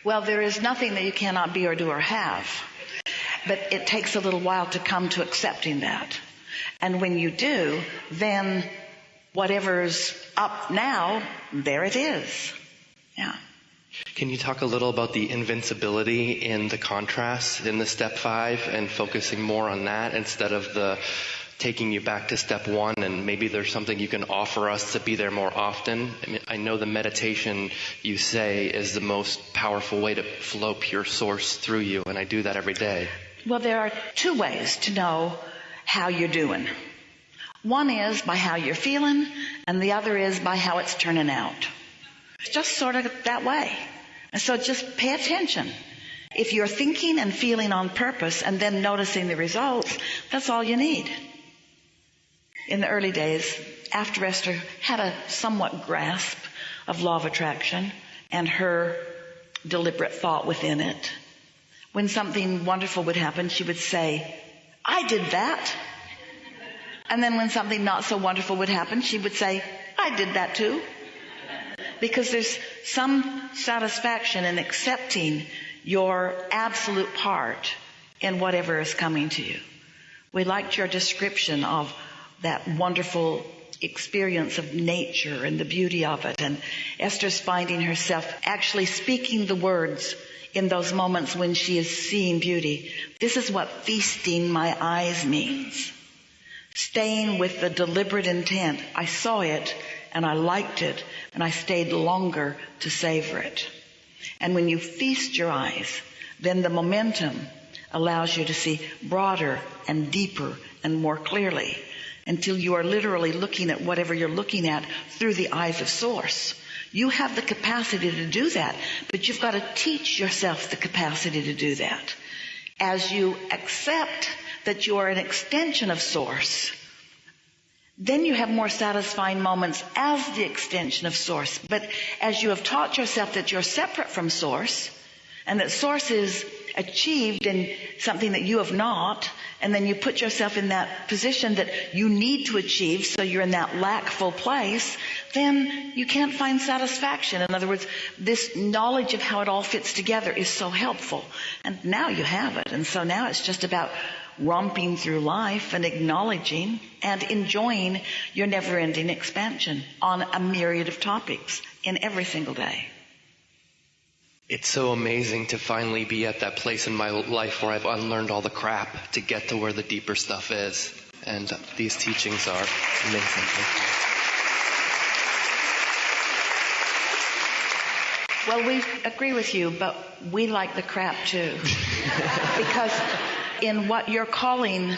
Well, there is nothing that you cannot be or do or have. But it takes a little while to come to accepting that. And when you do, then whatever's up now, there it is. Yeah. Can you talk a little about the invincibility in the contrast in the step 5 and focusing more on that instead of the taking you back to step 1, and maybe there's something you can offer us to be there more often? I mean, I know the meditation you say is the most powerful way to flow pure source through you, and I do that every day. Well, there are 2 ways to know how you're doing. One is by how you're feeling, and the other is by how it's turning out. It's just sort of that way. And so just pay attention. If you're thinking and feeling on purpose and then noticing the results, that's all you need. In the early days, after Esther had a somewhat grasp of law of attraction and her deliberate thought within it, when something wonderful would happen, she would say, I did that. And then when something not so wonderful would happen, she would say, I did that too. Because there's some satisfaction in accepting your absolute part in whatever is coming to you. We liked your description of that wonderful experience of nature and the beauty of it. And Esther's finding herself actually speaking the words in those moments when she is seeing beauty. This is what feasting my eyes means. Staying with the deliberate intent. I saw it and I liked it and I stayed longer to savor it. And when you feast your eyes, then the momentum allows you to see broader and deeper and more clearly, until you are literally looking at whatever you're looking at through the eyes of Source. You have the capacity to do that, but you've got to teach yourself the capacity to do that. As you accept that you are an extension of Source, then you have more satisfying moments as the extension of Source. But as you have taught yourself that you're separate from Source, and that Source is achieved in something that you have not, and then you put yourself in that position that you need to achieve, so you're in that lackful place, then you can't find satisfaction. In other words, this knowledge of how it all fits together is so helpful. And now you have it. And so now it's just about romping through life and acknowledging and enjoying your never-ending expansion on a myriad of topics in every single day. It's so amazing to finally be at that place in my life where I've unlearned all the crap to get to where the deeper stuff is. And these teachings are amazing. Well, we agree with you, but we like the crap too. Because in what you're calling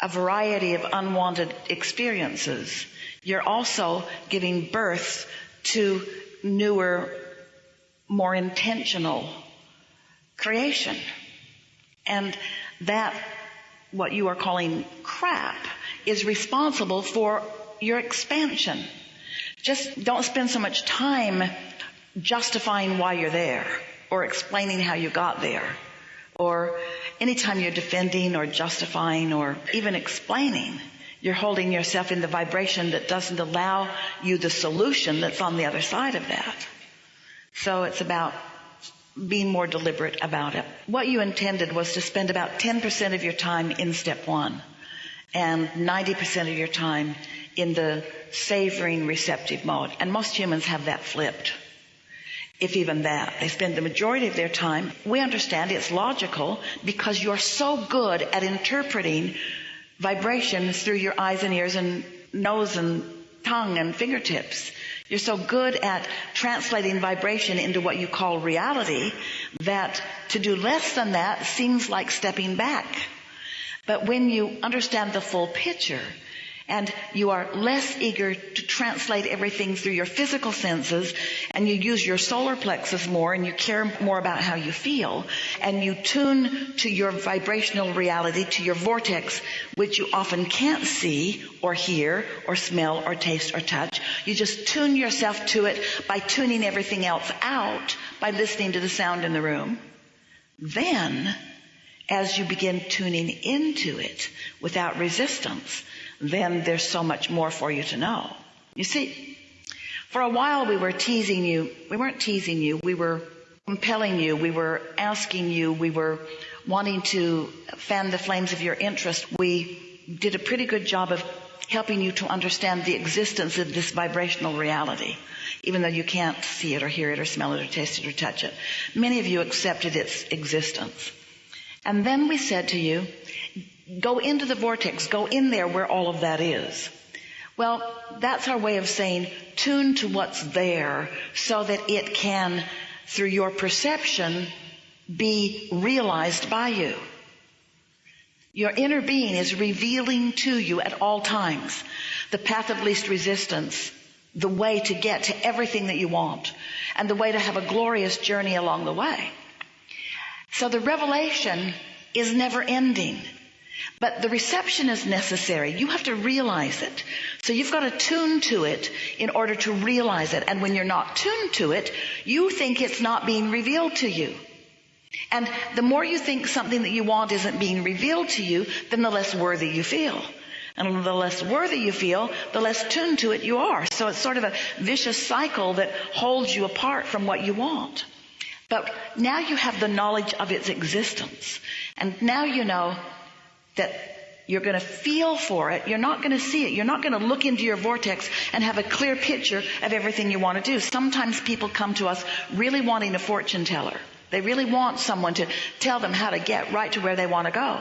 a variety of unwanted experiences, you're also giving birth to newer, more intentional creation. And that, what you are calling crap, is responsible for your expansion. Just don't spend so much time justifying why you're there, or explaining how you got there, or anytime you're defending or justifying or even explaining, you're holding yourself in the vibration that doesn't allow you the solution that's on the other side of that. So it's about being more deliberate about it. What you intended was to spend about 10% of your time in step 1 and 90% of your time in the savoring, receptive mode. And most humans have that flipped, if even that. They spend the majority of their time. We understand it's logical because you're so good at interpreting vibrations through your eyes and ears and nose and tongue and fingertips. You're so good at translating vibration into what you call reality that to do less than that seems like stepping back. But when you understand the full picture and you are less eager to translate everything through your physical senses, and you use your solar plexus more, and you care more about how you feel, and you tune to your vibrational reality, to your vortex, which you often can't see or hear or smell or taste or touch. You just tune yourself to it by tuning everything else out, by listening to the sound in the room. Then, as you begin tuning into it without resistance, then there's so much more for you to know. You see, for a while we were teasing you. We weren't teasing you. We were compelling you, we were asking you, we were wanting to fan the flames of your interest. We did a pretty good job of helping you to understand the existence of this vibrational reality, even though you can't see it or hear it or smell it or taste it or touch it. Many of you accepted its existence. And then we said to you, go into the vortex, go in there where all of that is. Well, that's our way of saying tune to what's there so that it can, through your perception, be realized by you. Your inner being is revealing to you at all times the path of least resistance, the way to get to everything that you want, and the way to have a glorious journey along the way. So the revelation is never ending, but the reception is necessary. You have to realize it. So you've got to tune to it in order to realize it. And when you're not tuned to it, you think it's not being revealed to you. And the more you think something that you want isn't being revealed to you, then the less worthy you feel. And the less worthy you feel, the less tuned to it you are. So it's sort of a vicious cycle that holds you apart from what you want. But now you have the knowledge of its existence. And now you know that you're going to feel for it. You're not going to see it. You're not going to look into your vortex and have a clear picture of everything you want to do. Sometimes people come to us really wanting a fortune teller. They really want someone to tell them how to get right to where they want to go.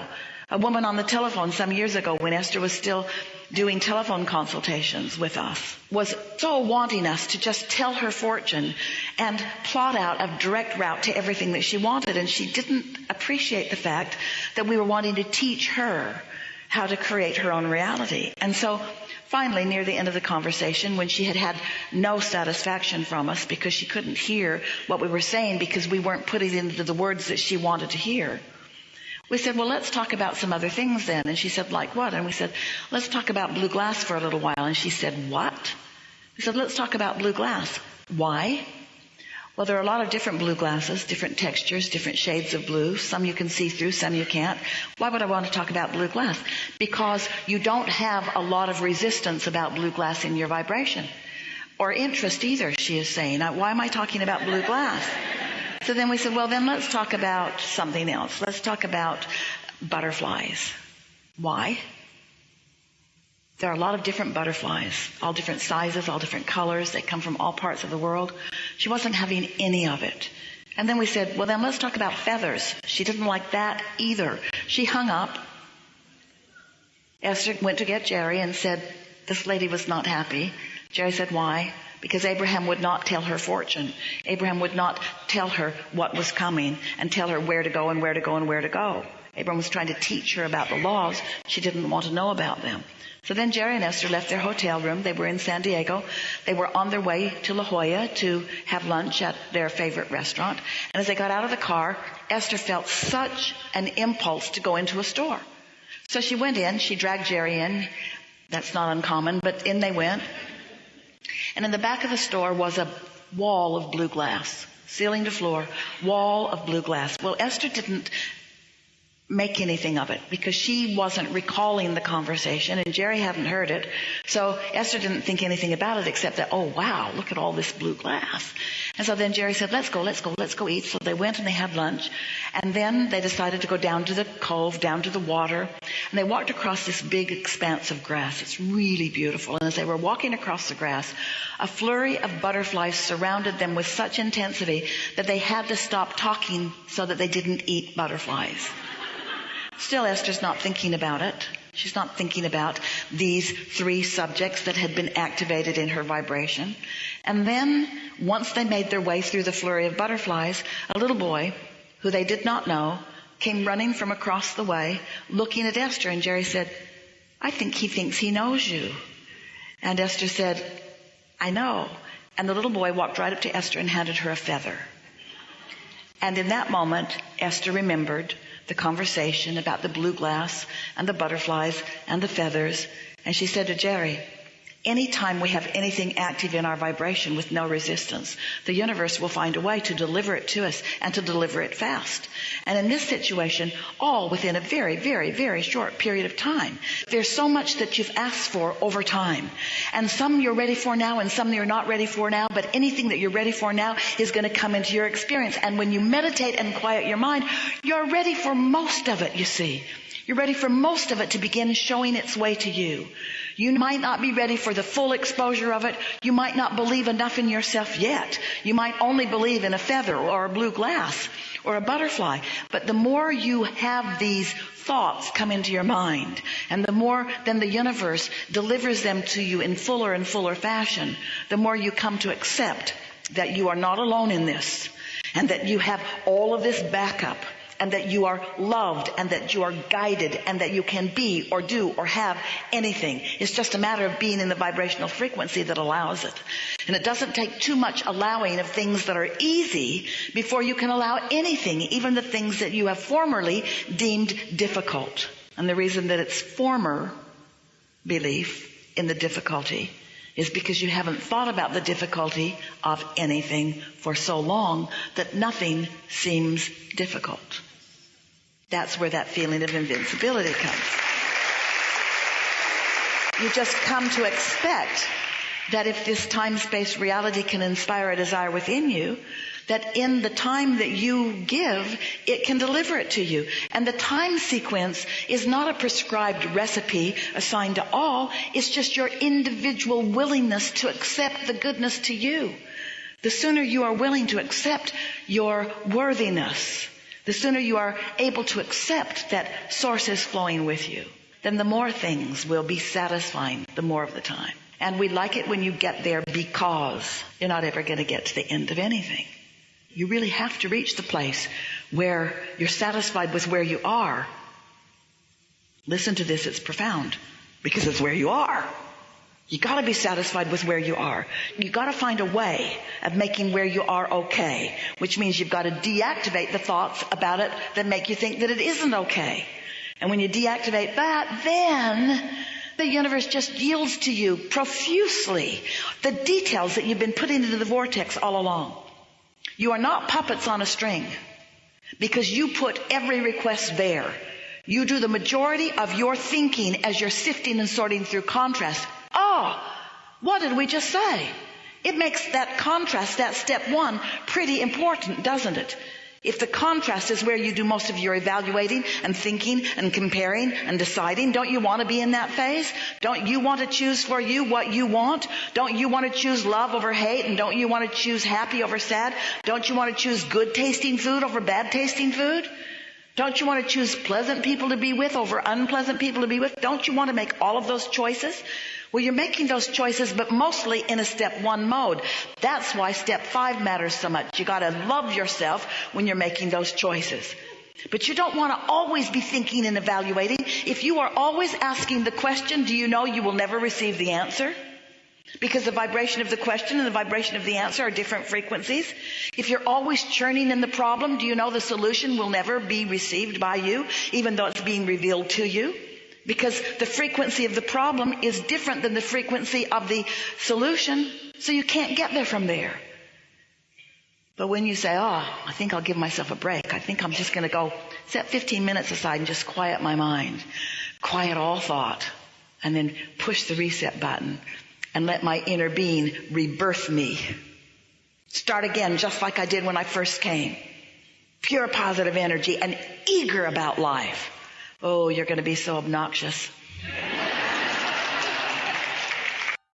A woman on the telephone some years ago, when Esther was still doing telephone consultations with us, was so wanting us to just tell her fortune and plot out a direct route to everything that she wanted. And she didn't appreciate the fact that we were wanting to teach her how to create her own reality. And so finally, near the end of the conversation, when she had had no satisfaction from us because she couldn't hear what we were saying because we weren't putting it into the words that she wanted to hear, we said, well, let's talk about some other things then. And she said, like what? And we said, let's talk about blue glass for a little while. And she said, what? We said, let's talk about blue glass. Why? Well, there are a lot of different blue glasses, different textures, different shades of blue. Some you can see through, some you can't. Why would I want to talk about blue glass? Because you don't have a lot of resistance about blue glass in your vibration. Or interest either, she is saying. Now, why am I talking about blue glass? So then we said, well, then let's talk about something else. Let's talk about butterflies. Why? There are a lot of different butterflies, all different sizes, all different colors. They come from all parts of the world. She wasn't having any of it. And then we said, well, then let's talk about feathers. She didn't like that either. She hung up. Esther went to get Jerry and said, this lady was not happy. Jerry said, why? Because Abraham would not tell her fortune. Abraham would not tell her what was coming and tell her where to go and where to go and where to go. Abraham was trying to teach her about the laws. She didn't want to know about them. So then Jerry and Esther left their hotel room. They were in San Diego. They were on their way to La Jolla to have lunch at their favorite restaurant. And as they got out of the car, Esther felt such an impulse to go into a store. So she went in. She dragged Jerry in. That's not uncommon, but in they went. And in the back of the store was a wall of blue glass, ceiling to floor, wall of blue glass. Well, Esther didn't make anything of it because she wasn't recalling the conversation and Jerry hadn't heard it. So Esther didn't think anything about it except that, oh, wow, look at all this blue glass. And so then Jerry said, let's go eat. So they went and they had lunch. And then they decided to go down to the cove, down to the water. And they walked across this big expanse of grass. It's really beautiful. And as they were walking across the grass, a flurry of butterflies surrounded them with such intensity that they had to stop talking so that they didn't eat butterflies. Still, Esther's not thinking about it. She's not thinking about these three subjects that had been activated in her vibration. And then, once they made their way through the flurry of butterflies, a little boy, who they did not know, came running from across the way, looking at Esther. And Jerry said, I think he thinks he knows you. And Esther said, I know. And the little boy walked right up to Esther and handed her a feather. And in that moment, Esther remembered the conversation about the blue glass and the butterflies and the feathers. And she said to Jerry, Anytime we have anything active in our vibration with no resistance, the universe will find a way to deliver it to us and to deliver it fast. And in this situation, all within a very, very, very short period of time. There's so much that you've asked for over time. And some you're ready for now and some you're not ready for now. But anything that you're ready for now is going to come into your experience. And when you meditate and quiet your mind, you're ready for most of it, you see. You're ready for most of it to begin showing its way to you. You might not be ready for the full exposure of it. You might not believe enough in yourself yet. You might only believe in a feather or a blue glass or a butterfly. But the more you have these thoughts come into your mind, and the more then the universe delivers them to you in fuller and fuller fashion, the more you come to accept that you are not alone in this, and that you have all of this backup, and that you are loved, and that you are guided, and that you can be or do or have anything. It's just a matter of being in the vibrational frequency that allows it. And it doesn't take too much allowing of things that are easy before you can allow anything, even the things that you have formerly deemed difficult. And the reason that it's former belief in the difficulty is because you haven't thought about the difficulty of anything for so long that nothing seems difficult. That's where that feeling of invincibility comes. You just come to expect that if this time-space reality can inspire a desire within you, that in the time that you give, it can deliver it to you. And the time sequence is not a prescribed recipe assigned to all. It's just your individual willingness to accept the goodness to you. The sooner you are willing to accept your worthiness, the sooner you are able to accept that source is flowing with you, then the more things will be satisfying the more of the time. And we like it when you get there, because you're not ever going to get to the end of anything. You really have to reach the place where you're satisfied with where you are. Listen to this, it's profound, because it's where you are. You got to be satisfied with where you are. You got to find a way of making where you are okay, which means you've got to deactivate the thoughts about it that make you think that it isn't okay. And when you deactivate that, then the universe just yields to you profusely the details that you've been putting into the vortex all along. You are not puppets on a string, because you put every request there. You do the majority of your thinking as you're sifting and sorting through contrast. Oh, what did we just say? It makes that contrast, that step one, pretty important, doesn't it? If the contrast is where you do most of your evaluating and thinking and comparing and deciding, don't you want to be in that phase? Don't you want to choose for you what you want? Don't you want to choose love over hate? And don't you want to choose happy over sad? Don't you want to choose good tasting food over bad tasting food? Don't you want to choose pleasant people to be with over unpleasant people to be with? Don't you want to make all of those choices? Well, you're making those choices, but mostly in a step one mode. That's why step 5 matters so much. You got to love yourself when you're making those choices. But you don't want to always be thinking and evaluating. If you are always asking the question, do you know you will never receive the answer? Because the vibration of the question and the vibration of the answer are different frequencies. If you're always churning in the problem, do you know the solution will never be received by you, even though it's being revealed to you? Because the frequency of the problem is different than the frequency of the solution, so you can't get there from there. But when you say, oh, I think I'll give myself a break. I think I'm just going to go set 15 minutes aside and just quiet my mind, quiet all thought, and then push the reset button and let my inner being rebirth me. Start again just like I did when I first came. Pure positive energy and eager about life. Oh, you're going to be so obnoxious.